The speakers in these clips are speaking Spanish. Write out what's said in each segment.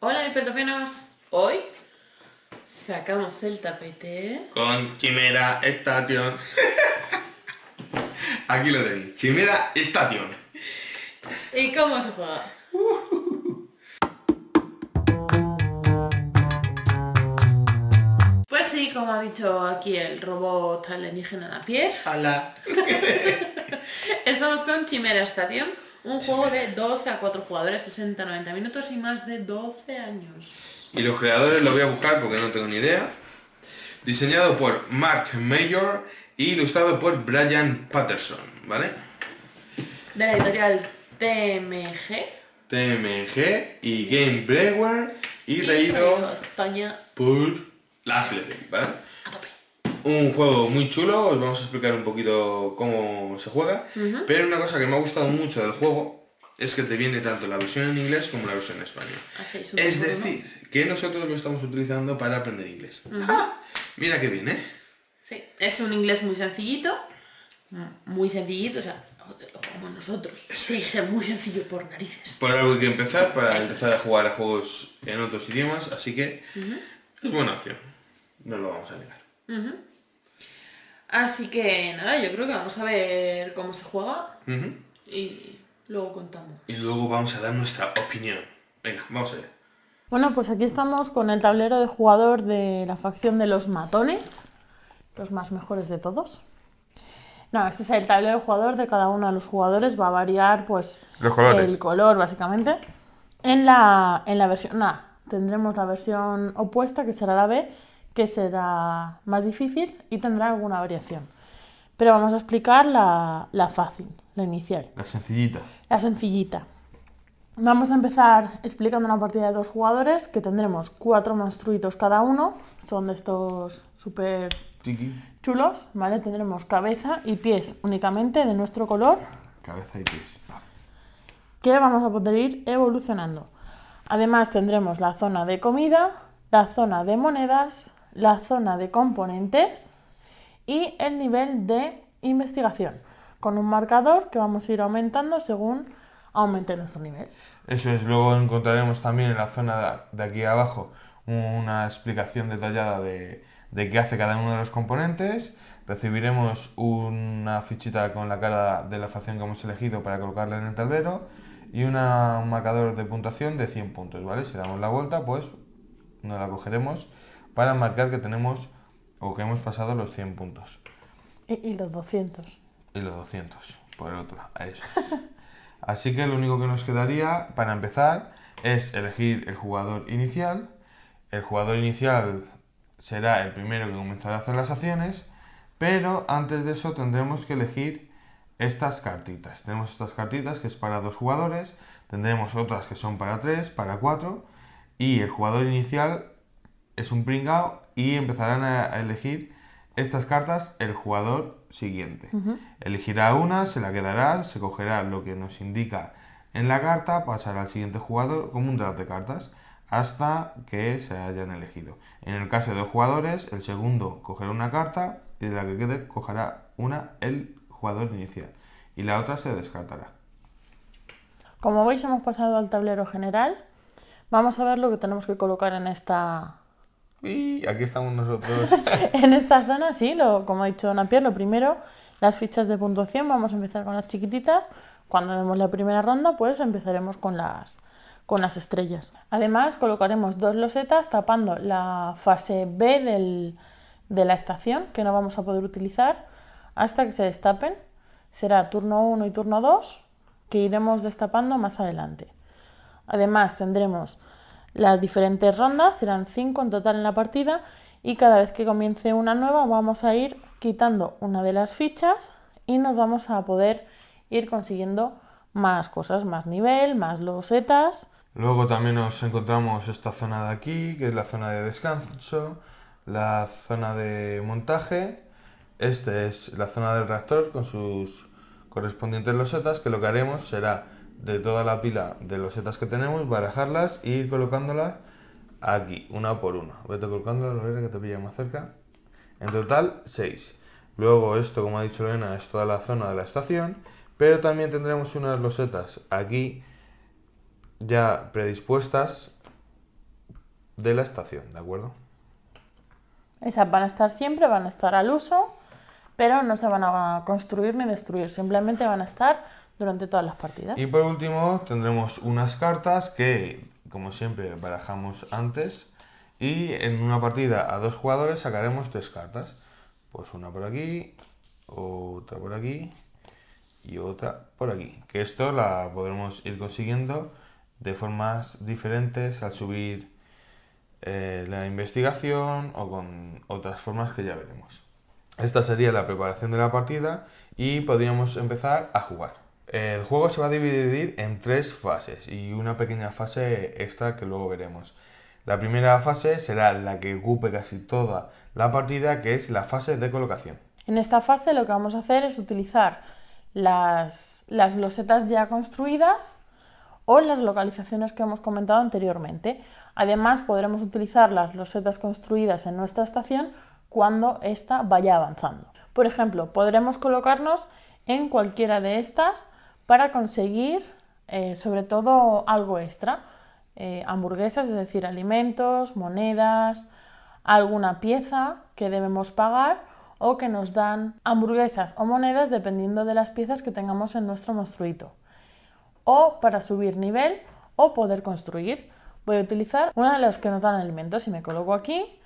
Hola, mis petopenos. Hoy sacamos el tapete con Chimera Station. Aquí lo tenéis, Chimera Station. ¿Y cómo se juega? Pues sí, como ha dicho aquí el robot alienígena Napier. Hola. Estamos con Chimera Station, un juego de 12 a 4 jugadores, 60-90 minutos y más de 12 años. Y los creadores lo voy a buscar porque no tengo ni idea. Diseñado por Mark Mayor y ilustrado por Brian Patterson, ¿vale? De la editorial TMG y Game Brewer y leído España por Lashley, ¿vale? a tope. Un juego muy chulo, os vamos a explicar un poquito cómo se juega, pero una cosa que me ha gustado mucho del juego es que te viene tanto la versión en inglés como la versión en español. Es decir, que nosotros lo estamos utilizando para aprender inglés. ¡Ah! Mira qué bien, ¿eh? Sí, es un inglés muy sencillito, o sea, como nosotros. Tiene que ser muy sencillo por narices. Por algo hay que empezar, para empezar a jugar a juegos en otros idiomas, así que es buena opción, no lo vamos a negar. Así que nada, yo creo que vamos a ver cómo se juega y luego contamos. Y luego vamos a dar nuestra opinión. Venga, vamos allá. Bueno, pues aquí estamos con el tablero de jugador de la facción de los matones, los más mejores de todos. No, este es el tablero de jugador de cada uno de los jugadores, va a variar pues Los colores. el color básicamente. En la versión A tendremos la versión opuesta, que será la B, que será más difícil y tendrá alguna variación. Pero vamos a explicar la fácil, la inicial. La sencillita. La sencillita. Vamos a empezar explicando una partida de 2 jugadores, que tendremos 4 monstruitos cada uno. Son de estos súper chulos, ¿vale? Tendremos cabeza y pies únicamente de nuestro color. Cabeza y pies. Que vamos a poder ir evolucionando. Además tendremos la zona de comida, la zona de monedas, la zona de componentes y el nivel de investigación, con un marcador que vamos a ir aumentando según aumente nuestro nivel. Eso es, luego encontraremos también en la zona de aquí abajo una explicación detallada de qué hace cada uno de los componentes. Recibiremos una fichita con la cara de la facción que hemos elegido para colocarla en el tablero y un marcador de puntuación de 100 puntos, ¿vale? Si damos la vuelta, pues nos la cogeremos para marcar que tenemos o que hemos pasado los 100 puntos. Y los 200. Y los 200, por el otro lado, a eso es. Así que lo único que nos quedaría para empezar es elegir el jugador inicial. El jugador inicial será el primero que comenzará a hacer las acciones, pero antes de eso tendremos que elegir estas cartitas. Tenemos estas cartitas que es para 2 jugadores, tendremos otras que son para 3, para 4, y el jugador inicial es un pringao y empezarán a elegir estas cartas el jugador siguiente. Elegirá una, se la quedará, se cogerá lo que nos indica en la carta, pasará al siguiente jugador como un draft de cartas hasta que se hayan elegido. En el caso de 2 jugadores, el segundo cogerá una carta y de la que quede cogerá una el jugador inicial y la otra se descartará. Como veis, hemos pasado al tablero general. Vamos a ver lo que tenemos que colocar en esta... Y aquí estamos nosotros. En esta zona, sí, como ha dicho Napier, lo primero, las fichas de puntuación. Vamos a empezar con las chiquititas. Cuando demos la primera ronda, pues empezaremos con las estrellas. Además, colocaremos 2 losetas tapando la fase B de la estación, que no vamos a poder utilizar hasta que se destapen. Será turno 1 y turno 2, que iremos destapando más adelante. Además, tendremos las diferentes rondas, serán 5 en total en la partida, y cada vez que comience una nueva vamos a ir quitando una de las fichas y nos vamos a poder ir consiguiendo más cosas, más nivel, más losetas. Luego también nos encontramos esta zona de aquí, que es la zona de descanso, la zona de montaje. Esta es la zona del reactor con sus correspondientes losetas, que lo que haremos será de toda la pila de losetas que tenemos, barajarlas e ir colocándolas aquí, una por una. Vete colocándolas, Lorena, que te pilla más cerca. En total, 6. Luego esto, como ha dicho Lorena, es toda la zona de la estación, pero también tendremos unas losetas aquí ya predispuestas de la estación, ¿de acuerdo? Esas van a estar siempre, van a estar al uso, pero no se van a construir ni destruir, simplemente van a estar durante todas las partidas. Y por último tendremos unas cartas que, como siempre, barajamos antes, y en una partida a 2 jugadores sacaremos 3 cartas. Pues una por aquí, otra por aquí y otra por aquí. Que esto la podremos ir consiguiendo de formas diferentes al subir la investigación o con otras formas que ya veremos. Esta sería la preparación de la partida y podríamos empezar a jugar. El juego se va a dividir en 3 fases y una pequeña fase extra que luego veremos. La primera fase será la que ocupe casi toda la partida, que es la fase de colocación. En esta fase lo que vamos a hacer es utilizar las losetas ya construidas o las localizaciones que hemos comentado anteriormente. Además, podremos utilizar las losetas construidas en nuestra estación cuando ésta vaya avanzando. Por ejemplo, podremos colocarnos en cualquiera de estas para conseguir sobre todo algo extra. Hamburguesas, es decir, alimentos, monedas, alguna pieza que debemos pagar o que nos dan hamburguesas o monedas dependiendo de las piezas que tengamos en nuestro monstruito. O para subir nivel o poder construir. Voy a utilizar una de las que nos dan alimentos. Si me coloco aquí,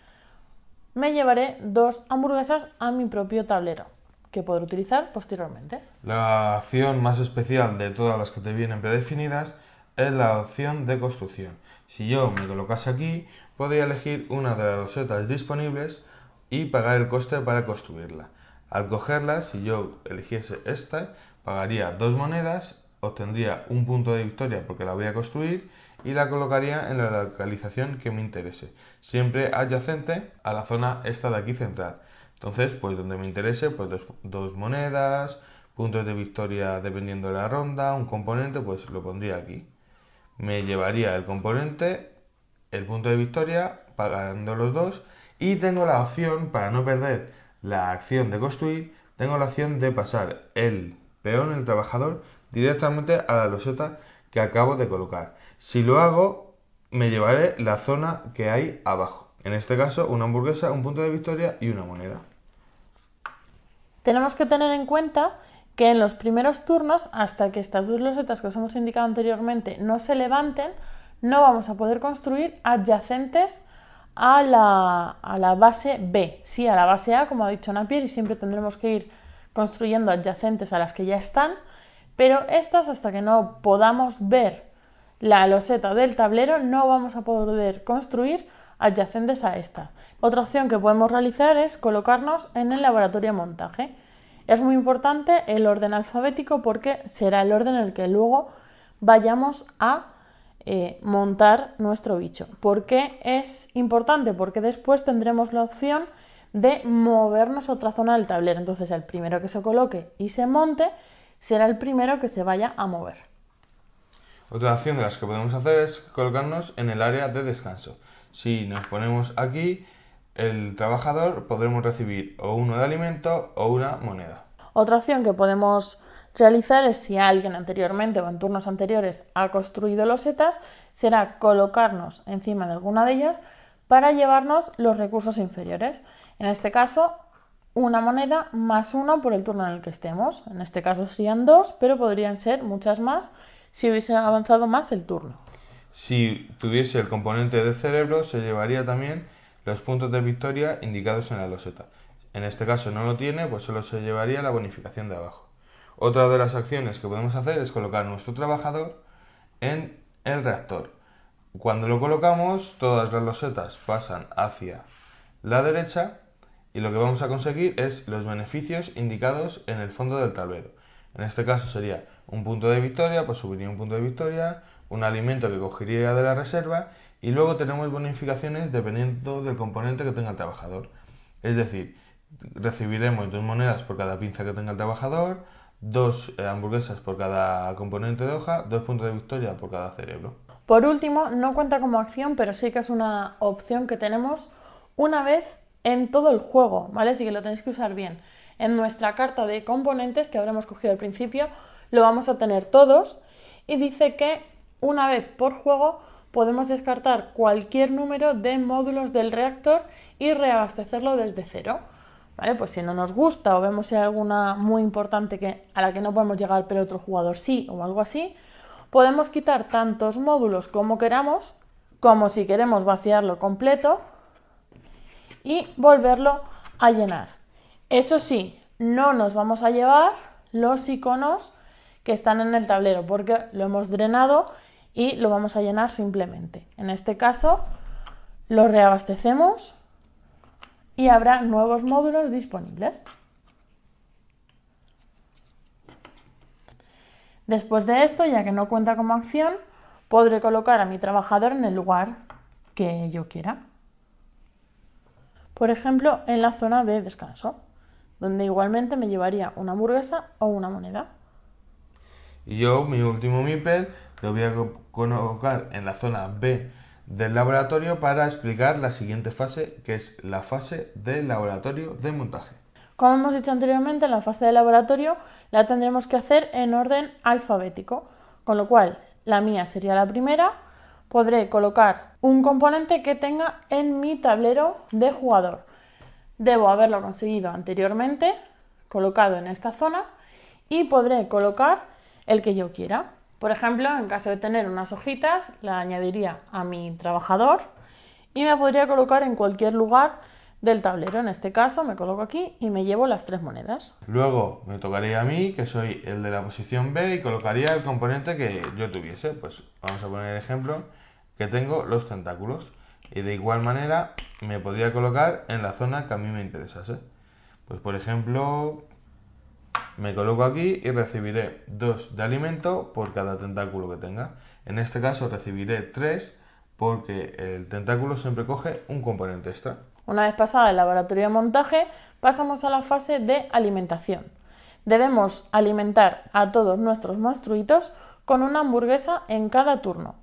me llevaré 2 hamburguesas a mi propio tablero, que podré utilizar posteriormente. La opción más especial de todas las que te vienen predefinidas es la opción de construcción. Si yo me colocase aquí, podría elegir una de las losetas disponibles y pagar el coste para construirla. Al cogerla, si yo eligiese esta, pagaría 2 monedas, obtendría un punto de victoria porque la voy a construir y la colocaría en la localización que me interese, siempre adyacente a la zona esta de aquí central. Entonces, pues donde me interese, pues 2 monedas, puntos de victoria dependiendo de la ronda, un componente, pues lo pondría aquí. Me llevaría el componente, el punto de victoria, pagando los 2, y tengo la opción, para no perder la acción de construir, tengo la opción de pasar el peón, el trabajador, directamente a la loseta que acabo de colocar. Si lo hago, me llevaré la zona que hay abajo. En este caso, una hamburguesa, un punto de victoria y una moneda. Tenemos que tener en cuenta que en los primeros turnos, hasta que estas 2 losetas que os hemos indicado anteriormente no se levanten, no vamos a poder construir adyacentes a la base B. Sí, a la base A, como ha dicho Napier, y siempre tendremos que ir construyendo adyacentes a las que ya están, pero estas, hasta que no podamos ver la loseta del tablero, no vamos a poder construir adyacentes a esta. Otra opción que podemos realizar es colocarnos en el laboratorio de montaje. Es muy importante el orden alfabético porque será el orden en el que luego vayamos a montar nuestro bicho. ¿Por qué es importante? Porque después tendremos la opción de movernos a otra zona del tablero. Entonces el primero que se coloque y se monte será el primero que se vaya a mover. Otra opción de las que podemos hacer es colocarnos en el área de descanso. Si nos ponemos aquí, el trabajador podremos recibir o uno de alimento o una moneda. Otra opción que podemos realizar es, si alguien anteriormente o en turnos anteriores ha construido losetas, será colocarnos encima de alguna de ellas para llevarnos los recursos inferiores. En este caso, una moneda más 1 por el turno en el que estemos. En este caso serían 2, pero podrían ser muchas más si hubiese avanzado más el turno. Si tuviese el componente de cerebro, se llevaría también los puntos de victoria indicados en la loseta. En este caso no lo tiene, pues solo se llevaría la bonificación de abajo. Otra de las acciones que podemos hacer es colocar nuestro trabajador en el reactor. Cuando lo colocamos, todas las losetas pasan hacia la derecha y lo que vamos a conseguir es los beneficios indicados en el fondo del tablero. En este caso sería un punto de victoria, pues subiría un punto de victoria, un alimento que cogería de la reserva y luego tenemos bonificaciones dependiendo del componente que tenga el trabajador. Es decir, recibiremos 2 monedas por cada pinza que tenga el trabajador, 2 hamburguesas por cada componente de hoja, 2 puntos de victoria por cada cerebro. Por último, no cuenta como acción, pero sí que es una opción que tenemos una vez en todo el juego, ¿vale? Así que lo tenéis que usar bien. En nuestra carta de componentes que habremos cogido al principio, lo vamos a tener todos y dice que una vez por juego podemos descartar cualquier número de módulos del reactor y reabastecerlo desde cero. ¿Vale? Pues si no nos gusta o vemos si hay alguna muy importante a la que no podemos llegar pero otro jugador sí o algo así, podemos quitar tantos módulos como queramos, como si queremos vaciarlo completo y volverlo a llenar. Eso sí, no nos vamos a llevar los iconos que están en el tablero porque lo hemos drenado y lo vamos a llenar simplemente. En este caso lo reabastecemos y habrá nuevos módulos disponibles. Después de esto, ya que no cuenta como acción, podré colocar a mi trabajador en el lugar que yo quiera. Por ejemplo, en la zona de descanso, donde igualmente me llevaría una hamburguesa o una moneda. Y yo, mi último meeple, lo voy a colocar en la zona B del laboratorio para explicar la siguiente fase, que es la fase del laboratorio de montaje. Como hemos dicho anteriormente, la fase de laboratorio la tendremos que hacer en orden alfabético, con lo cual la mía sería la primera. Podré colocar un componente que tenga en mi tablero de jugador. Debo haberlo conseguido anteriormente, colocado en esta zona, y podré colocar el que yo quiera. Por ejemplo, en caso de tener unas hojitas, la añadiría a mi trabajador y me podría colocar en cualquier lugar del tablero. En este caso me coloco aquí y me llevo las 3 monedas. Luego me tocaría a mí, que soy el de la posición B, y colocaría el componente que yo tuviese. Pues vamos a poner el ejemplo que tengo los tentáculos. Y de igual manera me podría colocar en la zona que a mí me interesase. Pues por ejemplo, me coloco aquí y recibiré 2 de alimento por cada tentáculo que tenga. En este caso recibiré 3 porque el tentáculo siempre coge un componente extra. Una vez pasada el laboratorio de montaje, pasamos a la fase de alimentación. Debemos alimentar a todos nuestros monstruitos con una hamburguesa en cada turno,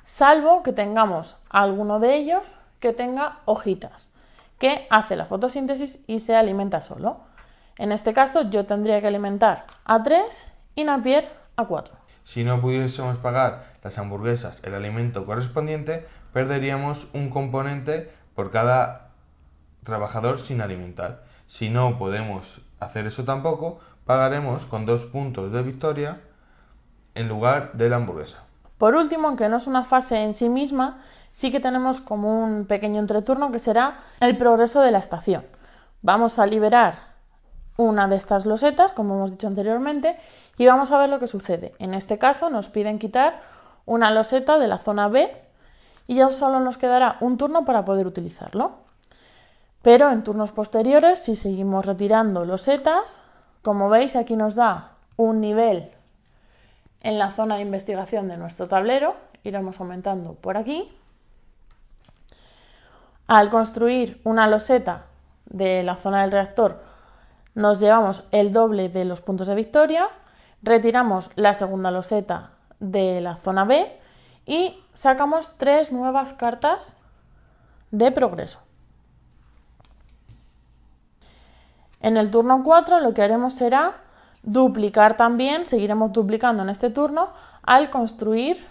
salvo que tengamos alguno de ellos que tenga hojitas, que hace la fotosíntesis y se alimenta solo. En este caso yo tendría que alimentar a 3 y Napier a 4. Si no pudiésemos pagar las hamburguesas el alimento correspondiente, perderíamos un componente por cada trabajador sin alimentar. Si no podemos hacer eso tampoco, pagaremos con 2 puntos de victoria en lugar de la hamburguesa. Por último, aunque no es una fase en sí misma, sí que tenemos como un pequeño entreturno que será el progreso de la estación. Vamos a liberar una de estas losetas, como hemos dicho anteriormente, y vamos a ver lo que sucede. En este caso nos piden quitar una loseta de la zona B y ya solo nos quedará un turno para poder utilizarlo. Pero en turnos posteriores, si seguimos retirando losetas, como veis aquí nos da un nivel en la zona de investigación de nuestro tablero, iremos aumentando por aquí. Al construir una loseta de la zona del reactor, nos llevamos el doble de los puntos de victoria, retiramos la segunda loseta de la zona B y sacamos 3 nuevas cartas de progreso. En el turno 4 lo que haremos será duplicar también, seguiremos duplicando en este turno al construir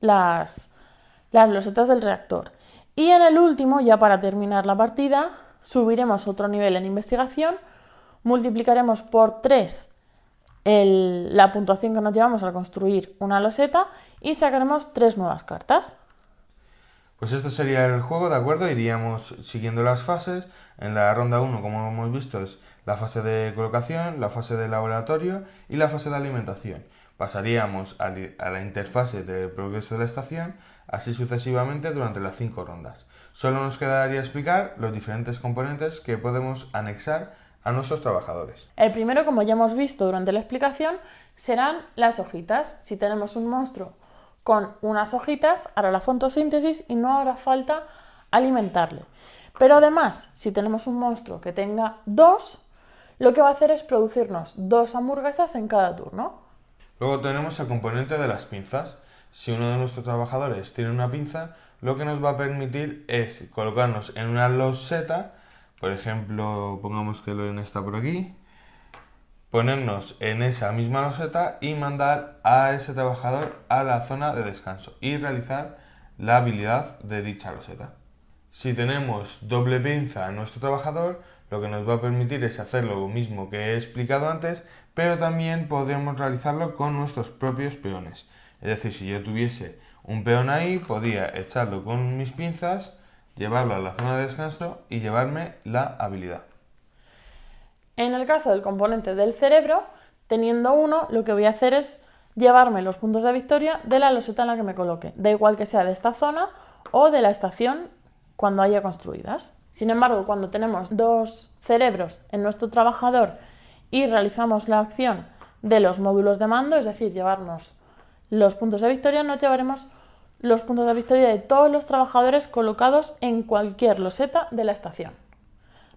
las losetas del reactor. Y en el último, ya para terminar la partida, subiremos otro nivel en investigación, multiplicaremos por 3 la puntuación que nos llevamos al construir una loseta y sacaremos 3 nuevas cartas. Pues esto sería el juego, ¿de acuerdo? Iríamos siguiendo las fases. En la ronda 1, como hemos visto, es la fase de colocación, la fase de laboratorio y la fase de alimentación. Pasaríamos a la interfase del progreso de la estación, así sucesivamente durante las 5 rondas. Solo nos quedaría explicar los diferentes componentes que podemos anexar a nuestros trabajadores. El primero, como ya hemos visto durante la explicación, serán las hojitas. Si tenemos un monstruo con unas hojitas, hará la fotosíntesis y no hará falta alimentarle. Pero además, si tenemos un monstruo que tenga 2, lo que va a hacer es producirnos 2 hamburguesas en cada turno. Luego tenemos el componente de las pinzas. Si uno de nuestros trabajadores tiene una pinza, lo que nos va a permitir es colocarnos en una loseta. Por ejemplo, pongamos que Loren está por aquí, ponernos en esa misma loseta y mandar a ese trabajador a la zona de descanso y realizar la habilidad de dicha loseta. Si tenemos doble pinza en nuestro trabajador, lo que nos va a permitir es hacer lo mismo que he explicado antes, pero también podríamos realizarlo con nuestros propios peones. Es decir, si yo tuviese un peón ahí, podría echarlo con mis pinzas, llevarlo a la zona de descanso y llevarme la habilidad. En el caso del componente del cerebro, teniendo uno, lo que voy a hacer es llevarme los puntos de victoria de la loseta en la que me coloque. Da igual que sea de esta zona o de la estación cuando haya construidas. Sin embargo, cuando tenemos dos cerebros en nuestro trabajador y realizamos la acción de los módulos de mando, es decir, llevarnos los puntos de victoria, nos llevaremos los puntos de victoria de todos los trabajadores colocados en cualquier loseta de la estación,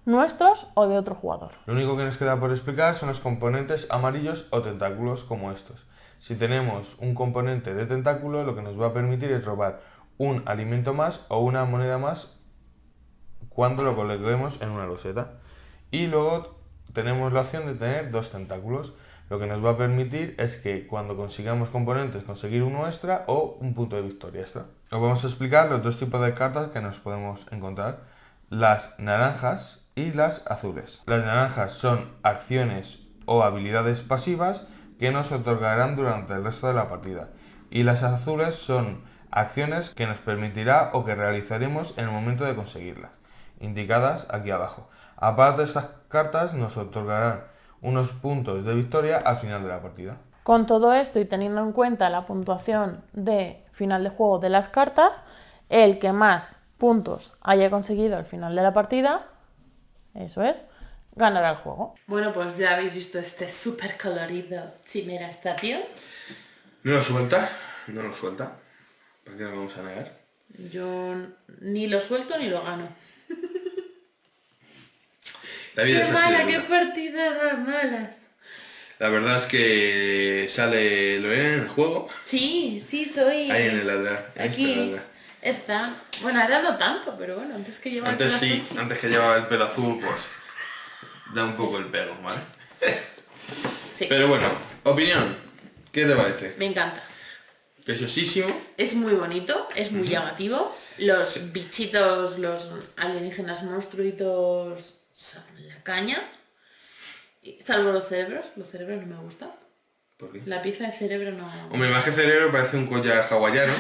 nuestros o de otro jugador. Lo único que nos queda por explicar son los componentes amarillos o tentáculos como estos. Si tenemos un componente de tentáculo, lo que nos va a permitir es robar un alimento más o una moneda más cuando lo coloquemos en una loseta. Y luego tenemos la opción de tener dos tentáculos. Lo que nos va a permitir es que cuando consigamos componentes, conseguir uno extra o un punto de victoria extra. Os vamos a explicar los dos tipos de cartas que nos podemos encontrar: las naranjas y las azules. Las naranjas son acciones o habilidades pasivas que nos otorgarán durante el resto de la partida, y las azules son acciones que nos permitirá o que realizaremos en el momento de conseguirlas, indicadas aquí abajo. Aparte de estas cartas nos otorgarán unos puntos de victoria al final de la partida. Con todo esto y teniendo en cuenta la puntuación de final de juego de las cartas, el que más puntos haya conseguido al final de la partida, eso es, ganará el juego. Bueno, pues ya habéis visto este súper colorido Chimera Station. No lo suelta. ¿Para qué nos vamos a negar? Yo ni lo suelto ni lo gano. La vida ¡Qué es así mala, de qué dura. partidas más malas! La verdad es que sale Lorena en el juego. Sí, soy... Ahí en el ladrar. Aquí está. Bueno, ahora no tanto, pero bueno, antes que llevaba Antes el pelo sí, azul, antes que llevaba el pelo azul, pues da un poco el pelo, ¿vale? sí. Pero bueno, opinión, ¿qué te parece? Me encanta. Preciosísimo. Es muy bonito, es muy llamativo. Los bichitos, los alienígenas monstruitos son la caña. Salvo los cerebros no me gustan. ¿Por qué? La pieza de cerebro no... Hombre, más que cerebro parece un collar hawaiano.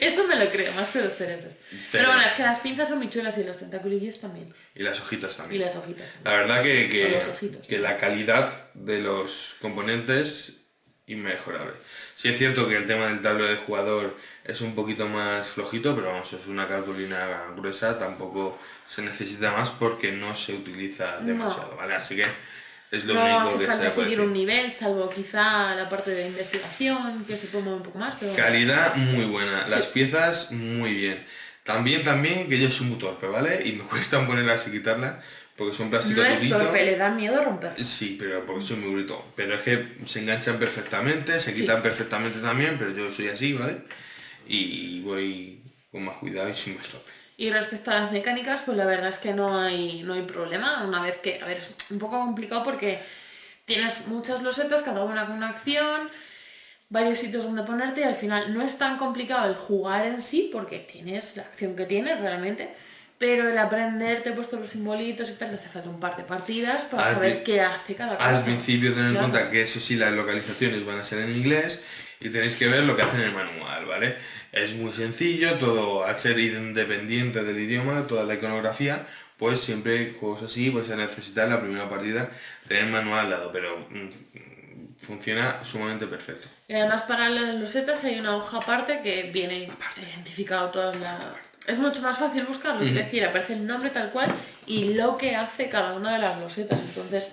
Eso me lo creo, más que los cerebros. Pero bueno, es que las pinzas son muy chulas y los tentáculos también. Y las hojitas Y también. las hojitas también. La verdad O los ojitos. que la calidad de los componentes inmejorable. Sí es cierto que el tema del tablero de jugador es un poquito más flojito, pero vamos, es una cartulina gruesa, tampoco se necesita más porque no se utiliza demasiado, ¿vale? Así que es lo No único hace que falta se puede seguir decir. un nivel, salvo quizá la parte de investigación, que se puede mover un poco más, pero... Calidad muy buena, las piezas muy bien. También que yo soy muy torpe, ¿vale? Y me cuesta ponerlas y quitarlas porque son plástico No es durito. torpe, le da miedo romper. Sí, pero porque soy muy bruto. Pero es que se enganchan perfectamente, se quitan perfectamente también, pero yo soy así, ¿vale? Y voy con más cuidado y sin más torpe. Y respecto a las mecánicas, pues la verdad es que no hay problema. Una vez que, a ver, es un poco complicado porque tienes muchas losetas, cada una con una acción, varios sitios donde ponerte y al final no es tan complicado el jugar en sí porque tienes la acción que tienes realmente, pero el aprender, te he puesto los simbolitos y tal, te hace falta un par de partidas para saber qué hace cada cosa. Al principio tened en Claro. cuenta que eso sí, las localizaciones van a ser en inglés y tenéis que ver lo que hacen en el manual, ¿vale? Es muy sencillo, todo al ser independiente del idioma, toda la iconografía, pues siempre juegos así vais a necesitar la primera partida tener el manual al lado, pero funciona sumamente perfecto. Y además para las losetas hay una hoja aparte que viene identificado todas las... Es mucho más fácil buscarlo, es decir, aparece el nombre tal cual y lo que hace cada una de las losetas, entonces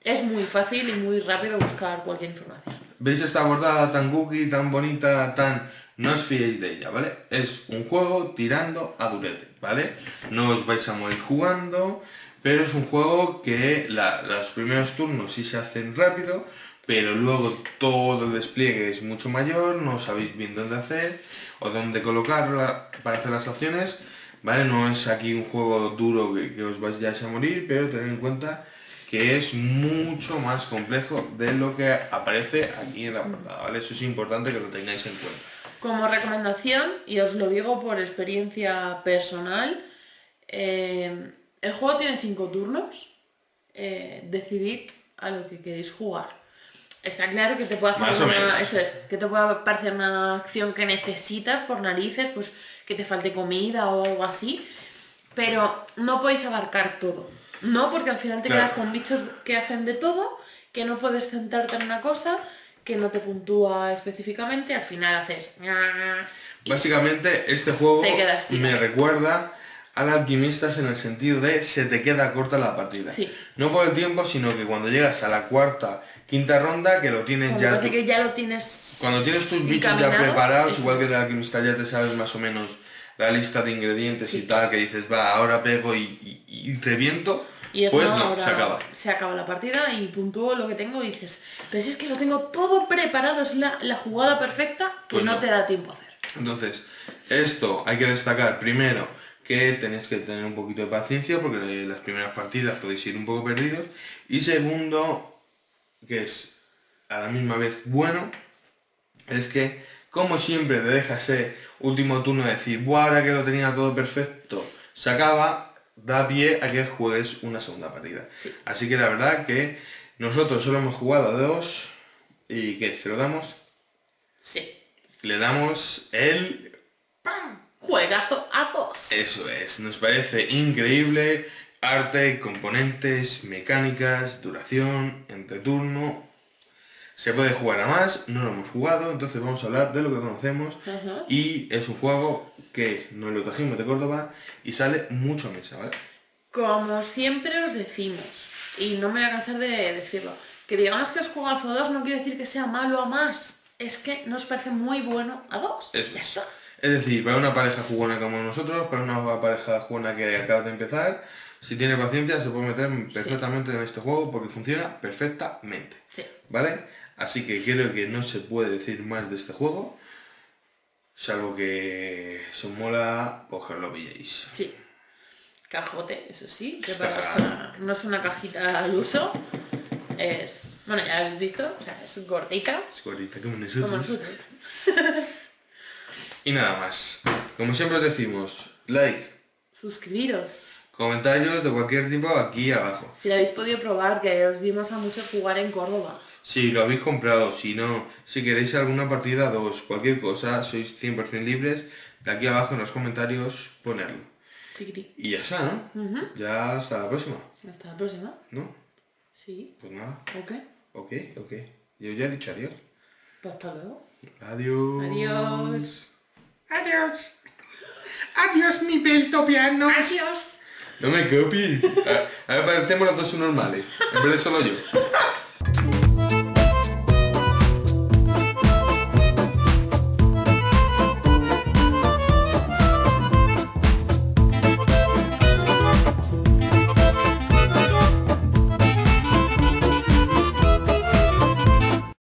es muy fácil y muy rápido buscar cualquier información. ¿Veis esta bordada tan cookie, tan bonita, tan... No os fiéis de ella, ¿vale? Es un juego tirando a durete, ¿vale? No os vais a morir jugando, pero es un juego que los primeros turnos sí se hacen rápido, pero luego todo el despliegue es mucho mayor, no sabéis bien dónde hacer o dónde colocarla para hacer las acciones, ¿vale? No es aquí un juego duro que os vais a morir, pero tened en cuenta que es mucho más complejo de lo que aparece aquí en la portada, ¿vale? Eso es importante que lo tengáis en cuenta. Como recomendación, y os lo digo por experiencia personal, el juego tiene 5 turnos. Decidid a lo que queréis jugar. Está claro que te puede hacer Más o menos. eso es, que te puede parecer una acción que necesitas por narices, pues que te falte comida o algo así, pero no podéis abarcar todo. No, porque al final te Claro. quedas con bichos que hacen de todo, que no puedes centrarte en una cosa, que no te puntúa específicamente, al final haces... y Básicamente, este juego Te quedas tirado. me recuerda al Alquimistas en el sentido de se te queda corta la partida. Sí. No por el tiempo, sino que cuando llegas a la cuarta, quinta ronda, que lo tienes Cuando ya... parece que ya lo tienes... Cuando tienes tus bichos ya encaminado, preparados, eso igual que es. de Alquimista ya te sabes más o menos la lista de ingredientes Sí. y tal, que dices, va, ahora pego y reviento, Y eso pues no, no, ahora se acaba. se acaba la partida y puntúo lo que tengo y dices, pero si es que lo tengo todo preparado, es la jugada perfecta que Pues no no. te da tiempo a hacer. Entonces, esto hay que destacar primero que tenéis que tener un poquito de paciencia porque las primeras partidas podéis ir un poco perdidos. Y segundo, que es a la misma vez bueno, es que como siempre te deja ese último turno de decir, buah, ahora que lo tenía todo perfecto, se acaba, da pie a que juegues una segunda partida. Sí. Así que la verdad que nosotros solo hemos jugado a 2 y que se lo damos, Sí. le damos el... Juegazo a 2. Eso es, nos parece increíble, arte, componentes, mecánicas, duración, entreturno. Se puede jugar a más, no lo hemos jugado, entonces vamos a hablar de lo que conocemos. Ajá. Y es un juego que nos lo trajimos de Córdoba y sale mucho a mesa, ¿vale? Como siempre os decimos, y no me voy a cansar de decirlo, que digamos que es jugazo a 2 no quiere decir que sea malo a más. Es que nos parece muy bueno a 2. Eso Ya es. está. Es decir, para una pareja jugona como nosotros, para una pareja jugona que acaba de empezar, si tiene paciencia se puede meter perfectamente en este juego porque funciona perfectamente. Sí. ¿Vale? Así que creo que no se puede decir más de este juego, salvo que si os mola, pues que lo pilléis. Sí. Cajote, eso sí, que Está para claro. gastar. No es una cajita al uso. Es... Bueno, ya lo habéis visto, o sea, es gordita. Es gordita como Como nosotros. nosotros. Y nada más. Como siempre os decimos, like, Suscribiros. comentarios de cualquier tipo aquí abajo. Si lo habéis podido probar, que os vimos a muchos jugar en Córdoba. Si lo habéis comprado, si no, si queréis alguna partida 2, cualquier cosa, sois 100% libres, de aquí abajo en los comentarios ponerlo. Tiquití. Y ya está, ¿no? Ujú. Ya hasta la próxima, Hasta la próxima. ¿no? Sí. Pues nada, Ok. ok. Yo ya he dicho adiós. Pues hasta luego. Adiós. Adiós. Adiós. Adiós, mi peltopiano. Adiós. No me copies. A ver, parecemos los dos normales, en vez de solo yo.